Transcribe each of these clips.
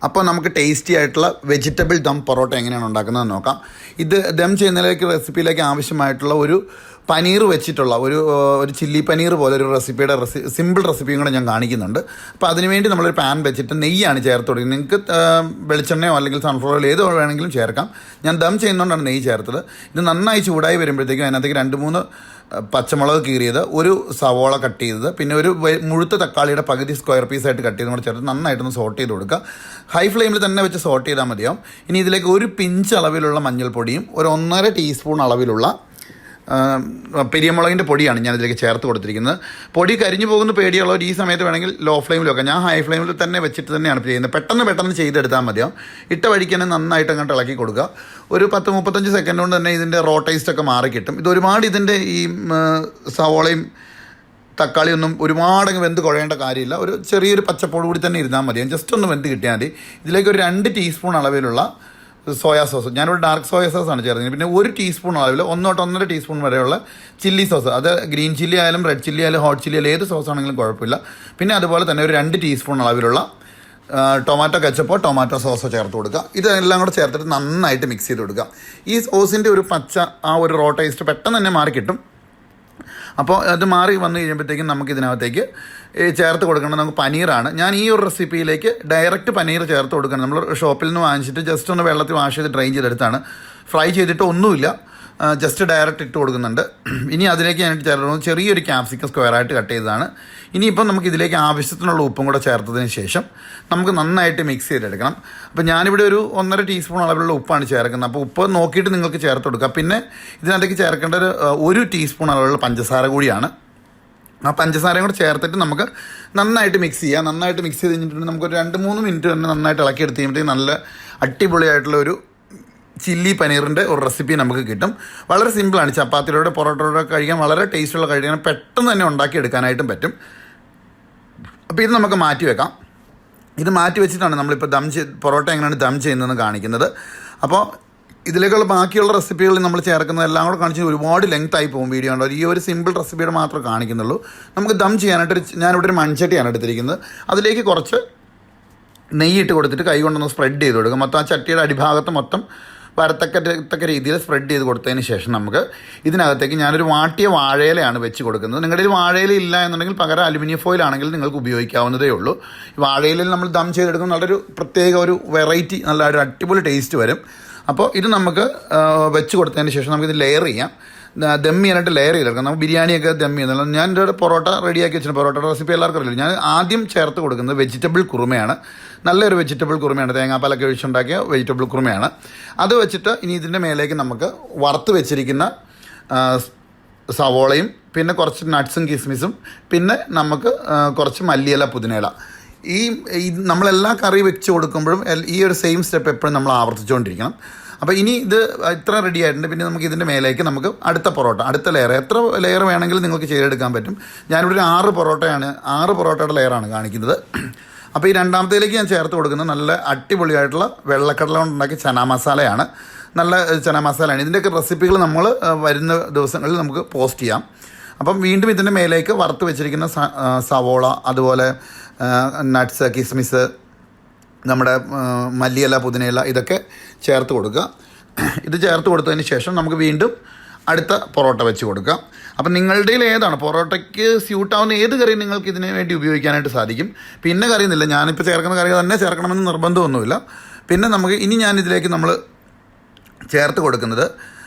അപ്പോൾ നമുക്ക് ടേസ്റ്റി ആയിട്ടുള്ള വെജിറ്റബിൾ ദം പൊറോട്ട എങ്ങനെയാണ് ഉണ്ടാക്കുന്നതെന്ന് നോക്കാം. ഇത് ദം ചെയ്യുന്നതിലേക്ക് റെസിപ്പിയിലേക്ക് ആവശ്യമായിട്ടുള്ള ഒരു പനീർ വെച്ചിട്ടുള്ള ഒരു ചില്ലി പനീർ പോലെ ഒരു സിമ്പിൾ റെസിപ്പിയും കൂടെ ഞാൻ കാണിക്കുന്നുണ്ട്. അപ്പോൾ അതിനുവേണ്ടി നമ്മളൊരു പാൻ വെച്ചിട്ട് നെയ്യാണ് ചേർത്ത് കൊടുക്കുന്നത്. നിങ്ങൾക്ക് വെളിച്ചെണ്ണയോ അല്ലെങ്കിൽ സൺഫ്ലവർ ഓയിൽ ഏതോ വേണമെങ്കിലും ചേർക്കാം. ഞാൻ ദം ചെയ്യുന്നതുകൊണ്ടാണ് നെയ്യ് ചേർത്തത്. ഇത് നന്നായി ചൂടായി വരുമ്പോഴത്തേക്കും അതിനകത്തേക്ക് 2-3 പച്ചമുളക് കീറിയത്, ഒരു സവോള കട്ട് ചെയ്തത്, പിന്നെ ഒരു മുഴുത്ത തക്കാളിയുടെ പകുതി സ്ക്വയർ പീസായിട്ട് കട്ട് ചെയ്ത് കൂടെ ചേർത്ത് നന്നായിട്ടൊന്ന് സോട്ട് ചെയ്ത് കൊടുക്കുക. ഹൈ ഫ്ലെയിമിൽ തന്നെ വെച്ച് സോട്ട് ചെയ്താൽ മതിയാവും. ഇനി ഇതിലേക്ക് ഒരു പിഞ്ച് അളവിലുള്ള മഞ്ഞൾപ്പൊടിയും ഒരു 1.5 ടീസ്പൂൺ അളവിലുള്ള പെരിയമുളകിൻ്റെ പൊടിയാണ് ഞാനിതിലേക്ക് ചേർത്ത് കൊടുത്തിരിക്കുന്നത്. പൊടി കരിഞ്ഞു പോകുന്ന പേടിയുള്ളവർ ഈ സമയത്ത് വേണമെങ്കിൽ ലോ ഫ്ലെയിമിൽ വെക്കാം. ഞാൻ ഹൈ ഫ്ലെയിമിൽ തന്നെ വെച്ചിട്ട് തന്നെയാണ് ചെയ്യുന്നത്. പെട്ടെന്ന് ചെയ്തെടുത്താൽ മതിയാവും. ഇട്ട വഴിക്ക് തന്നെ നന്നായിട്ട് അങ്ങോട്ട് ഇളക്കി കൊടുക്കുക. ഒരു 10-35 സെക്കൻഡ് കൊണ്ട് തന്നെ ഇതിൻ്റെ റോ ടേസ്റ്റൊക്കെ മാറിക്കിട്ടും. ഇതൊരുപാട് ഇതിൻ്റെ ഈ സവോളയും തക്കാളിയൊന്നും ഒരുപാടങ്ങ് വെന്ത് കുഴയേണ്ട കാര്യമില്ല. ഒരു ചെറിയൊരു പച്ചപ്പോട് കൂടി തന്നെ ഇരുന്നാൽ മതിയാവും. ജസ്റ്റ് ഒന്ന് വെന്ത് കിട്ടിയാൽ മതി. ഇതിലേക്ക് ഒരു 2 ടീസ്പൂൺ അളവിലുള്ള സോയാ സോസ്, ഞാനൊരു ഡാർക്ക് സോയ സോസാണ് ചേർക്കുന്നത്. പിന്നെ 1 ടീസ്പൂൺ അളവിൽ 1-1.5 ടീസ്പൂൺ വരെയുള്ള ചില്ലി സോസ്, അത് ഗ്രീൻ ചില്ലി ആയാലും റെഡ് ചില്ലി ആയാലും ഹോട്ട് ചില്ലി ആയാലും ഏത് സോസ് ആണെങ്കിലും കുഴപ്പമില്ല. പിന്നെ അതുപോലെ തന്നെ ഒരു 2 ടീസ്പൂൺ അളവിലുള്ള ടൊമാറ്റോ കെച്ചപ്പോ ടൊമാറ്റോ സോസോ ചേർത്ത് കൊടുക്കുക. ഇതെല്ലാം കൂടെ ചേർത്തിട്ട് നന്നായിട്ട് മിക്സ് ചെയ്ത് കൊടുക്കുക. ഈ സോസിൻ്റെ ഒരു പച്ച ഒരു റോ ടേസ്റ്റ് പെട്ടെന്ന് തന്നെ മാറി കിട്ടും. അപ്പോൾ അത് മാറി വന്നു കഴിയുമ്പോഴത്തേക്കും നമുക്ക് ഇതിനകത്തേക്ക് ചേർത്ത് കൊടുക്കേണ്ടത് നമുക്ക് പനീറാണ്. ഞാൻ ഈ ഒരു റെസിപ്പിയിലേക്ക് ഡയറക്റ്റ് പനീർ ചേർത്ത് കൊടുക്കണം. നമ്മൾ ഷോപ്പിൽ നിന്ന് വാങ്ങിച്ചിട്ട് ജസ്റ്റ് ഒന്ന് വെള്ളത്തിൽ വാഷ് ചെയ്ത് ഡ്രൈൻ ചെയ്തെടുത്താണ്. ഫ്രൈ ചെയ്തിട്ട് ഒന്നുമില്ല, ജസ്റ്റ് ഡയറക്റ്റ് ഇട്ട് കൊടുക്കുന്നുണ്ട്. ഇനി അതിലേക്ക് ഞാൻ ചേർക്കുന്നത് ചെറിയൊരു ക്യാപ്സിക്കം സ്ക്വയറായിട്ട് കട്ട് ചെയ്തതാണ്. ഇനിയിപ്പം നമുക്ക് ഇതിലേക്ക് ആവശ്യത്തിനുള്ള ഉപ്പും കൂടെ ചേർത്തതിന് ശേഷം നമുക്ക് നന്നായിട്ട് മിക്സ് ചെയ്തെടുക്കണം. അപ്പോൾ ഞാനിവിടെ ഒരു 1.5 ടീസ്പൂൺ അളവിലുള്ള ഉപ്പാണ് ചേർക്കുന്നത്. അപ്പോൾ ഉപ്പ് നോക്കിയിട്ട് നിങ്ങൾക്ക് ചേർത്ത് കൊടുക്കുക. പിന്നെ ഇതിനകത്തേക്ക് ചേർക്കേണ്ട ഒരു ടീസ്പൂൺ അളവിലുള്ള പഞ്ചസാര കൂടിയാണ്. ആ പഞ്ചസാരയും കൂടെ ചേർത്തിട്ട് നമുക്ക് നന്നായിട്ട് മിക്സ് ചെയ്യാം. നന്നായിട്ട് മിക്സ് ചെയ്ത് കഴിഞ്ഞിട്ടുണ്ടെങ്കിൽ നമുക്കൊരു 2-3 മിനിറ്റ് തന്നെ നന്നായിട്ട് ഇളക്കി എടുത്ത് കഴിയുമ്പോഴത്തേക്ക് നല്ല അടിപൊളിയായിട്ടുള്ള ഒരു ചില്ലി പനീറിൻ്റെ ഒരു റെസിപ്പി നമുക്ക് കിട്ടും. വളരെ സിമ്പിളാണ്. ചപ്പാത്തിയുടെ പൊറോട്ടയുടെ കഴിക്കാൻ വളരെ ടേസ്റ്റുള്ള കഴിക്കാൻ പെട്ടെന്ന് തന്നെ ഉണ്ടാക്കിയെടുക്കാനായിട്ടും പറ്റും. അപ്പോൾ ഇത് നമുക്ക് മാറ്റി വെക്കാം. ഇത് മാറ്റി വെച്ചിട്ടാണ് നമ്മളിപ്പോൾ പൊറോട്ട എങ്ങനെയാണ് ദം ചെയ്യുന്നതെന്ന് കാണിക്കുന്നത്. അപ്പോൾ ഇതിലേക്കുള്ള ബാക്കിയുള്ള റെസിപ്പികൾ നമ്മൾ ചേർക്കുന്നത് എല്ലാം കൂടെ കാണിച്ച് ഒരുപാട് ലെങ്ത് ആയി പോകും വീഡിയോ ഉണ്ടോ. ഈ ഒരു സിമ്പിൾ റെസിപ്പിയുടെ മാത്രമേ കാണിക്കുന്നുള്ളൂ. നമുക്ക് ദം ചെയ്യാനായിട്ട് ഞാനിവിടെ ഒരു മൺചട്ടിയാണ് എടുത്തിരിക്കുന്നത്. അതിലേക്ക് കുറച്ച് നെയ്യിട്ട് കൊടുത്തിട്ട് കൈ കൊണ്ടൊന്ന് സ്പ്രെഡ് ചെയ്ത് കൊടുക്കുക. മൊത്തം ആ ചട്ടിയുടെ അടിഭാഗത്ത് മൊത്തം വരത്തക്ക രീതിയിൽ സ്പ്രെഡ് ചെയ്ത് കൊടുത്തതിന് ശേഷം നമുക്ക് ഇതിനകത്തേക്ക് ഞാനൊരു വാട്ടിയ വാഴയിലയാണ് വെച്ച് കൊടുക്കുന്നത്. നിങ്ങളുടെ ഒരു വാഴയില ഇല്ല എന്നുണ്ടെങ്കിൽ പകരം അലുമിനിയം ഫോയിൽ ആണെങ്കിൽ നിങ്ങൾക്ക് ഉപയോഗിക്കാവുന്നതേ ഉള്ളൂ. വാഴയിലയിൽ നമ്മൾ ദം ചെയ്തെടുക്കുമ്പോൾ നല്ലൊരു പ്രത്യേക ഒരു വെറൈറ്റി, നല്ല ഒരു അടിപൊളി ടേസ്റ്റ് വരും. അപ്പോൾ ഇത് നമുക്ക് വെച്ച് കൊടുത്തതിന് ശേഷം നമുക്കിത് ലെയർ ചെയ്യാം. ദം ചെയ്യാനായിട്ട് ലെയർ ചെയ്തെടുക്കാം. നമുക്ക് ബിരിയാണിയൊക്കെ ദം ചെയ്യുന്നില്ല. ഞാൻ എൻ്റെ പൊറോട്ട റെഡിയാക്കി വെച്ചിട്ടുണ്ട്. പൊറോട്ടയുടെ റെസിപ്പി എല്ലാവർക്കും അറിയില്ല. ഞാൻ ആദ്യം ചേർത്ത് കൊടുക്കുന്നത് വെജിറ്റബിൾ കുറുമയാണ്. നല്ലൊരു വെജിറ്റബിൾ കുറുമയാണ്, തേങ്ങാപ്പാലൊക്കെ ഒഴിച്ചുണ്ടാക്കിയ വെജിറ്റബിൾ കുറുമയാണ്. അത് വെച്ചിട്ട് ഇനി ഇതിൻ്റെ മേലേക്ക് നമുക്ക് വറുത്ത് വെച്ചിരിക്കുന്ന സവോളയും പിന്നെ കുറച്ച് നട്ട്സും കിസ്മിസും പിന്നെ നമുക്ക് കുറച്ച് മല്ലിയില പുതിനയില, ഈ നമ്മളെല്ലാ കറി വെച്ച് കൊടുക്കുമ്പോഴും ഈ ഒരു സെയിം സ്റ്റെപ്പ് എപ്പോഴും നമ്മൾ ആവർത്തിച്ചുകൊണ്ടിരിക്കണം. അപ്പോൾ ഇനി ഇത് ഇത്ര റെഡി ആയിട്ടുണ്ട്. പിന്നെ നമുക്ക് ഇതിൻ്റെ മേലേക്ക് നമുക്ക് അടുത്ത ലെയർ എത്ര ലെയർ വേണമെങ്കിലും നിങ്ങൾക്ക് ചെയ്തെടുക്കാൻ പറ്റും. ഞാനിവിടെ ഒരു 6 പൊറോട്ടയുടെ ലെയറാണ് കാണിക്കുന്നത്. അപ്പോൾ ഈ രണ്ടാമത്തേലേക്ക് ഞാൻ ചേർത്ത് കൊടുക്കുന്നത് നല്ല അടിപൊളിയായിട്ടുള്ള വെള്ളക്കടല കൊണ്ടുണ്ടാക്കിയ ചന മസാലയാണ്. നല്ല ചന മസാലയാണ്. ഇതിൻ്റെയൊക്കെ റെസിപ്പികൾ നമ്മൾ വരുന്ന ദിവസങ്ങളിൽ നമുക്ക് പോസ്റ്റ് ചെയ്യാം. അപ്പം വീണ്ടും ഇതിൻ്റെ മേലേക്ക് വറുത്ത് വെച്ചിരിക്കുന്ന സവോള, അതുപോലെ നട്ട്സ്, കിസ്മിസ്, നമ്മുടെ മല്ലിയില, പുതിനയില ഇതൊക്കെ ചേർത്ത് കൊടുക്കുക. ഇത് ചേർത്ത് കൊടുത്തതിന് ശേഷം നമുക്ക് വീണ്ടും അടുത്ത പൊറോട്ട വെച്ച് കൊടുക്കാം. അപ്പം നിങ്ങളുടെ ഏതാണ് പൊറോട്ടയ്ക്ക് സ്യൂട്ടാവുന്ന ഏത് കറി നിങ്ങൾക്ക് ഇതിന് വേണ്ടി ഉപയോഗിക്കാനായിട്ട് സാധിക്കും. പിന്നെ കറിയൊന്നുമില്ല, ഞാനിപ്പോൾ ചേർക്കുന്ന കറി തന്നെ ചേർക്കണമെന്ന് നിർബന്ധമൊന്നുമില്ല. പിന്നെ നമുക്ക് ഇനി ഞാനിതിലേക്ക് നമ്മൾ ചേർത്ത് കൊടുക്കുന്നത്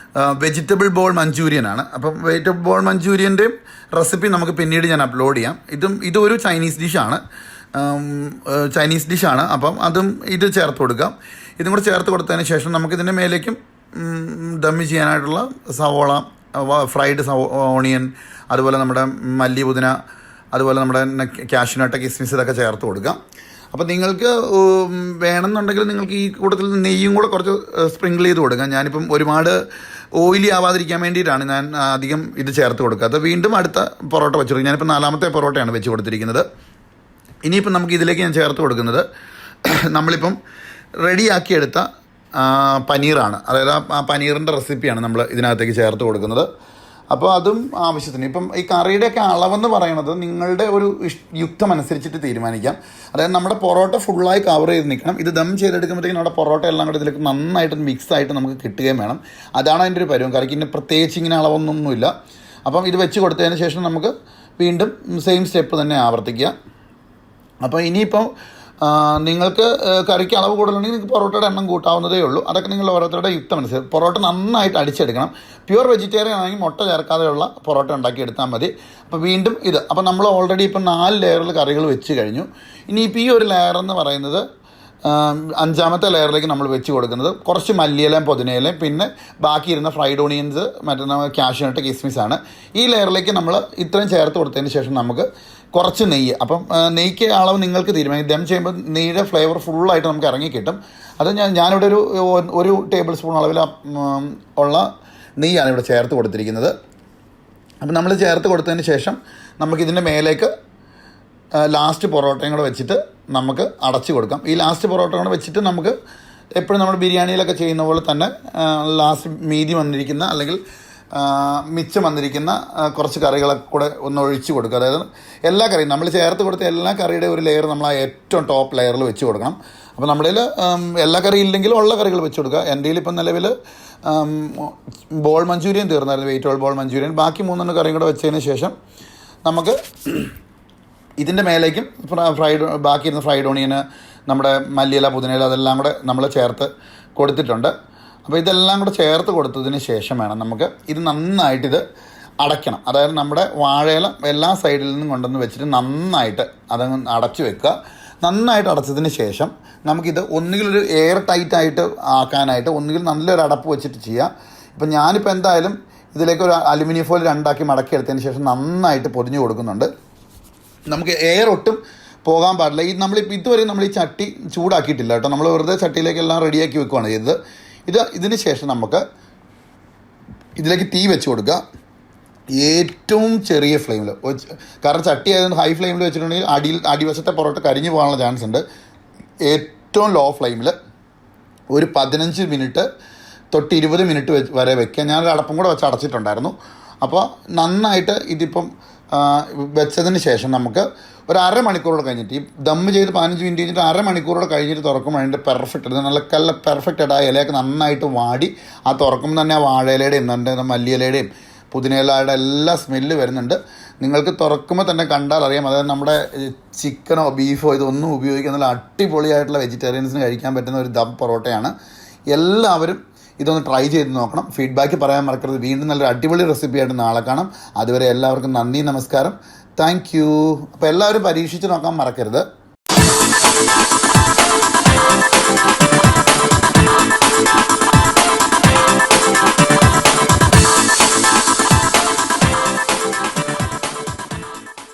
വെജിറ്റബിൾ ബോൾ മഞ്ചൂരിയനാണ്. അപ്പം വെജിറ്റബിൾ ബോൾ മഞ്ചൂരിയൻ്റെയും റെസിപ്പി നമുക്ക് പിന്നീട് ഞാൻ അപ്ലോഡ് ചെയ്യാം. ഇതൊരു ചൈനീസ് ഡിഷാണ്. അപ്പം ഇത് ചേർത്ത് കൊടുക്കാം. ഇതും കൂടെ ചേർത്ത് കൊടുത്തതിന് ശേഷം നമുക്കിതിൻ്റെ മേലേക്കും ദം ചെയ്യാനായിട്ടുള്ള സവോള, ഫ്രൈഡ് ഓണിയൻ, അതുപോലെ നമ്മുടെ മല്ലി പുതിന, അതുപോലെ നമ്മുടെ കാഷ്യൂനട്ട്, കിസ്മിസ് ഇതൊക്കെ ചേർത്ത് കൊടുക്കാം. അപ്പോൾ നിങ്ങൾക്ക് വേണമെന്നുണ്ടെങ്കിൽ നിങ്ങൾക്ക് ഈ കൂട്ടത്തിൽ നെയ്യും കൂടെ കുറച്ച് സ്പ്രിങ്കിൾ ചെയ്ത് കൊടുക്കാം. ഞാനിപ്പം ഒരുപാട് ഓയിലി ആവാതിരിക്കാൻ വേണ്ടിയിട്ടാണ് ഞാൻ അധികം ഇത് ചേർത്ത് കൊടുക്കാത്തത്. വീണ്ടും അടുത്ത പൊറോട്ട വെച്ച് കൊടുക്കും. ഞാനിപ്പോൾ 4ാമത്തെ പൊറോട്ടയാണ് വെച്ച് കൊടുത്തിരിക്കുന്നത്. ഇനിയിപ്പം നമുക്ക് ഇതിലേക്ക് ഞാൻ ചേർത്ത് കൊടുക്കുന്നത് നമ്മളിപ്പം റെഡിയാക്കിയെടുത്ത പനീറാണ്. അതായത് ആ പനീറിൻ്റെ റെസിപ്പിയാണ് നമ്മൾ ഇതിനകത്തേക്ക് ചേർത്ത് കൊടുക്കുന്നത്. അപ്പോൾ അതും ആവശ്യത്തിന്. ഇപ്പം ഈ കറിയുടെയൊക്കെ അളവെന്ന് പറയുന്നത് നിങ്ങളുടെ ഒരു യുക്തം അനുസരിച്ചിട്ട് തീരുമാനിക്കാം. അതായത് നമ്മുടെ പൊറോട്ട ഫുള്ളായി കവർ ചെയ്ത് നിൽക്കണം. ഇത് ദം ചെയ്തെടുക്കുമ്പോഴത്തേക്കും നമ്മുടെ പൊറോട്ട എല്ലാം കൂടെ ഇതിലേക്ക് നന്നായിട്ട് മിക്സ് ആയിട്ട് നമുക്ക് കിട്ടുകയും വേണം. അതാണ് അതിൻ്റെ ഒരു പരുവം. കറിക്ക് ഇങ്ങനെ പ്രത്യേകിച്ച് ഇങ്ങനെ അളവൊന്നുമില്ല. അപ്പം ഇത് വെച്ച് കൊടുത്തതിന് ശേഷം നമുക്ക് വീണ്ടും സെയിം സ്റ്റെപ്പ് തന്നെ ആവർത്തിക്കുക. അപ്പോൾ ഇനിയിപ്പോൾ നിങ്ങൾക്ക് കറിക്ക് അളവ് കൂടുതലുണ്ടെങ്കിൽ നിങ്ങൾക്ക് പൊറോട്ടയുടെ എണ്ണം കൂട്ടാവുന്നതേ ഉള്ളൂ. അതൊക്കെ നിങ്ങൾ ഓരോരുത്തരുടെ യുക്തം അനുസരിച്ച്. പൊറോട്ട നന്നായിട്ട് അടിച്ചെടുക്കണം. പ്യുവർ വെജിറ്റേറിയൻ ആണെങ്കിൽ മുട്ട ചേർക്കാതെയുള്ള പൊറോട്ട ഉണ്ടാക്കി എടുത്താൽ മതി. അപ്പോൾ വീണ്ടും ഇത്, അപ്പോൾ നമ്മൾ ഓൾറെഡി ഇപ്പം 4 ലെയറിൽ കറികൾ വെച്ച് കഴിഞ്ഞു. ഇനിയിപ്പോൾ ഈ ഒരു ലെയർ എന്ന് പറയുന്നത് 5ാമത്തെ ലെയറിലേക്ക് നമ്മൾ വെച്ച് കൊടുക്കുന്നത് കുറച്ച് മല്ലിയിലയും പുതിനയിലയും പിന്നെ ബാക്കി ഇരുന്ന ഫ്രൈഡ് ഓണിയൻസ് മറ്റേ കാഷ്യൂനട്ട് കിസ്മിസാണ്. ഈ ലെയറിലേക്ക് നമ്മൾ ഇത്രയും ചേർത്ത് കൊടുത്തതിന് ശേഷം നമുക്ക് കുറച്ച് നെയ്യ്, അപ്പം നെയ്ക്ക് അളവ് നിങ്ങൾക്ക് തീരുമാനിക്കും. ദം ചെയ്യുമ്പോൾ നെയ്യുടെ ഫ്ലേവർ ഫുള്ളായിട്ട് നമുക്ക് ഇറങ്ങി കിട്ടും. അത് ഞാനിവിടെ ഒരു ടേബിൾ സ്പൂൺ അളവിൽ ഉള്ള നെയ്യാണ് ഇവിടെ ചേർത്ത് കൊടുത്തിരിക്കുന്നത്. അപ്പം നമ്മൾ ചേർത്ത് കൊടുത്തതിന് ശേഷം നമുക്കിതിൻ്റെ മേലേക്ക് ലാസ്റ്റ് പൊറോട്ടയും കൂടെ വെച്ചിട്ട് നമുക്ക് അടച്ചു കൊടുക്കാം. ഈ ലാസ്റ്റ് പൊറോട്ട കൂടെ വെച്ചിട്ട് നമുക്ക് എപ്പോഴും നമ്മൾ ബിരിയാണിയിലൊക്കെ ചെയ്യുന്ന പോലെ തന്നെ ലാസ്റ്റ് മീതി വന്നിരിക്കുന്ന അല്ലെങ്കിൽ മിച്ചം വന്നിരിക്കുന്ന കുറച്ച് കറികളൊക്കെ കൂടെ ഒന്ന് ഒഴിച്ച് കൊടുക്കുക. അതായത് എല്ലാ കറിയും നമ്മൾ ചേർത്ത് കൊടുത്ത എല്ലാ കറിയുടെ ഒരു ലെയർ നമ്മൾ ആ ഏറ്റവും ടോപ്പ് ലെയറിൽ വെച്ച് കൊടുക്കണം. അപ്പോൾ നമ്മളിൽ എല്ലാ കറി ഇല്ലെങ്കിലും ഉള്ള കറികൾ വെച്ച് കൊടുക്കുക. എൻ്റെ ഇപ്പം നിലവിൽ ബോൾ മഞ്ചൂരിയൻ തീർന്നായിരുന്നു, വെജിറ്റബിൾ ബോൾ മഞ്ചൂരിയൻ. ബാക്കി 3 കറിയും കൂടെ വെച്ചതിന് ശേഷം നമുക്ക് ഇതിൻ്റെ മേലേക്കും ബാക്കി ഇരുന്ന ഫ്രൈഡ് ഓണിയന്, നമ്മുടെ മല്ലിയില പുതിനയില അതെല്ലാം കൂടെ നമ്മൾ ചേർത്ത് കൊടുത്തിട്ടുണ്ട്. അപ്പോൾ ഇതെല്ലാം കൂടെ ചേർത്ത് കൊടുത്തതിന് ശേഷം വേണം നമുക്ക് ഇത് നന്നായിട്ടിത് അടയ്ക്കണം. അതായത് നമ്മുടെ വാഴയില എല്ലാ സൈഡിൽ നിന്നും കൊണ്ടുവന്ന് വെച്ചിട്ട് നന്നായിട്ട് അതങ്ങ് അടച്ചു വെക്കുക. നന്നായിട്ട് അടച്ചതിന് ശേഷം നമുക്കിത് ഒന്നുകിൽ ഒരു എയർ ടൈറ്റായിട്ട് ആക്കാനായിട്ട് ഒന്നുകിൽ നല്ലൊരു അടപ്പ് വെച്ചിട്ട് ചെയ്യാം. ഇപ്പം ഞാനിപ്പോൾ എന്തായാലും ഇതിലേക്ക് ഒരു അലുമിനിയം ഫോയിൽ 2 മടക്കിയെടുത്തതിന് ശേഷം നന്നായിട്ട് പൊതിഞ്ഞ് കൊടുക്കുന്നുണ്ട്. നമുക്ക് എയർ ഒട്ടും പോകാൻ പാടില്ല. നമ്മളിപ്പോൾ ഇതുവരെ നമ്മൾ ഈ ചട്ടി ചൂടാക്കിയിട്ടില്ല കേട്ടോ. നമ്മൾ വെറുതെ ചട്ടിയിലേക്കെല്ലാം റെഡിയാക്കി വെക്കുകയാണ് ചെയ്തത്. ഇതിന് ശേഷം നമുക്ക് ഇതിലേക്ക് തീ വെച്ച് കൊടുക്കുക. ഏറ്റവും ചെറിയ ഫ്ലെയിമിൽ, കാരണം ചട്ടി ആയതുകൊണ്ട് ഹൈ ഫ്ലെയിമിൽ വെച്ചിട്ടുണ്ടെങ്കിൽ അടിവശത്തെ പൊറോട്ട കരിഞ്ഞു പോകാനുള്ള ചാൻസ് ഉണ്ട്. ഏറ്റവും ലോ ഫ്ലെയിമിൽ ഒരു 15 മിനിറ്റ് തൊട്ട് 20 മിനിറ്റ് വരെ വെക്കുക. ഞാനൊരു അടപ്പും കൂടെ വെച്ച് അടച്ചിട്ടുണ്ടായിരുന്നു. അപ്പോൾ നന്നായിട്ട് ഇതിപ്പം വെച്ചതിന് ശേഷം നമുക്ക് ഒരു അരമണിക്കൂറോടെ കഴിഞ്ഞിട്ട് ഈ ദമ്മ് ചെയ്ത് 15 മിനിറ്റ് കഴിഞ്ഞിട്ട് അരമണിക്കൂറോടെ കഴിഞ്ഞിട്ട് തുറക്കുമ്പോൾ അതിൻ്റെ പെർഫെക്റ്റ് നല്ല പെർഫെക്റ്റ് ആ ഇലയൊക്കെ നന്നായിട്ട് വാടി ആ തുറക്കുമ്പോൾ തന്നെ ആ വാഴയിലയുടെയും നല്ല മല്ലിയിലയുടെയും പുതിനയിലയുടെ എല്ലാ സ്മെല്ല് വരുന്നുണ്ട്. നിങ്ങൾക്ക് തുറക്കുമ്പോൾ തന്നെ കണ്ടാൽ അറിയാം. അതായത് നമ്മുടെ ചിക്കനോ ബീഫോ ഇതൊന്നും ഉപയോഗിക്കുന്ന അടിപൊളിയായിട്ടുള്ള വെജിറ്റേറിയൻസിന് കഴിക്കാൻ പറ്റുന്ന ഒരു ദം പൊറോട്ടയാണ്. എല്ലാവരും ഇതൊന്ന് ട്രൈ ചെയ്ത് നോക്കണം. ഫീഡ്ബാക്ക് പറയാൻ മറക്കരുത്. വീണ്ടും നല്ലൊരു അടിപൊളി റെസിപ്പിയായിട്ട് നാളെ കാണാം. അതുവരെ എല്ലാവർക്കും നന്ദി, നമസ്കാരം, താങ്ക് യു. അപ്പോൾ എല്ലാവരും പരീക്ഷിച്ച് നോക്കാൻ മറക്കരുത്.